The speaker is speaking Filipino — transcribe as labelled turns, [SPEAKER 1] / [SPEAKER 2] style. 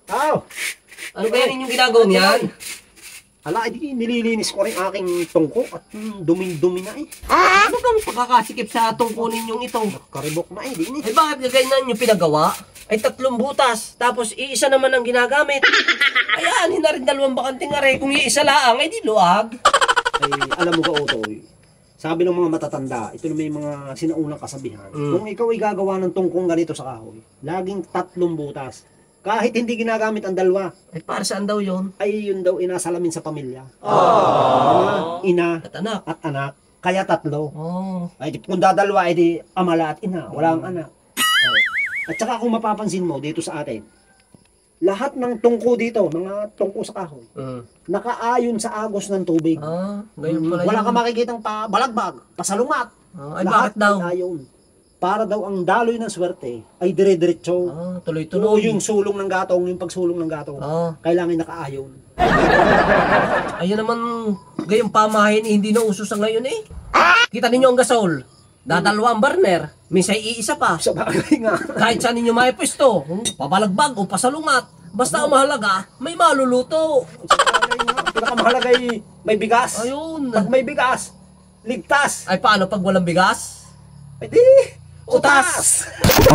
[SPEAKER 1] Aw!
[SPEAKER 2] Ano kaya ninyong ginagawa niyan?
[SPEAKER 1] Ala, di nililinis ko rin aking tungko at dumi-dumi na eh.
[SPEAKER 2] Ano bang pagkakasikip sa tungkunin yung ito?
[SPEAKER 1] Karibok na eh, di ni.
[SPEAKER 2] Eh bakit ganyan yung pinagawa? Ay 3 butas, tapos iisa naman ang ginagamit. Ayan, hinarin 2 bakanting are. Kung iisa laang, ay di luag.
[SPEAKER 1] Ay, alam mo ka, Otoy, sabi ng mga matatanda, ito na may mga sinaunang kasabihan. Kung ikaw ay gagawa ng tungkong ganito sa kahoy, laging 3 butas. Kahit hindi ginagamit ang 2,
[SPEAKER 2] Ay para saan daw yun?
[SPEAKER 1] ay yun daw inasalamin sa pamilya. Ama, ina,
[SPEAKER 2] At anak.
[SPEAKER 1] at anak. Kaya 3.
[SPEAKER 2] Oh.
[SPEAKER 1] Ay, kung dadalwa, ay di amala at ina. Wala ang anak. Oh. At saka kung mapapansin mo dito sa atin, lahat ng tungko dito, mga tungko sa kahoy, nakaayon sa agos ng tubig.
[SPEAKER 2] Ngayon pala
[SPEAKER 1] Wala
[SPEAKER 2] yun.
[SPEAKER 1] ka makikitang balagbag, pasalungat.
[SPEAKER 2] Ay
[SPEAKER 1] Lahat
[SPEAKER 2] bakit daw?
[SPEAKER 1] ay ayon. Para daw ang daloy ng swerte ay dire-diretso. Oo,
[SPEAKER 2] Tuloy-tuloy.
[SPEAKER 1] yung sulong ng gatong, yung pagsulong ng gatong, kailangan nakaayon.
[SPEAKER 2] Ayun naman, gayong pamahin hindi na uso sa ngayon eh. Kita ninyo ang gasol. Dadalwa ang burner, minsan iisa pa.
[SPEAKER 1] Sa bagay nga.
[SPEAKER 2] Kahit saan ninyo may pwesto, pabalagbag o pasalungat. Basta ang mahalaga, may maluluto.
[SPEAKER 1] Sa bagay nga. Pinakamahalaga ay may bigas.
[SPEAKER 2] Ayun.
[SPEAKER 1] Pag may bigas, ligtas.
[SPEAKER 2] Ay paano pag walang bigas?
[SPEAKER 1] Ay di,
[SPEAKER 2] Utas!
[SPEAKER 1] utas.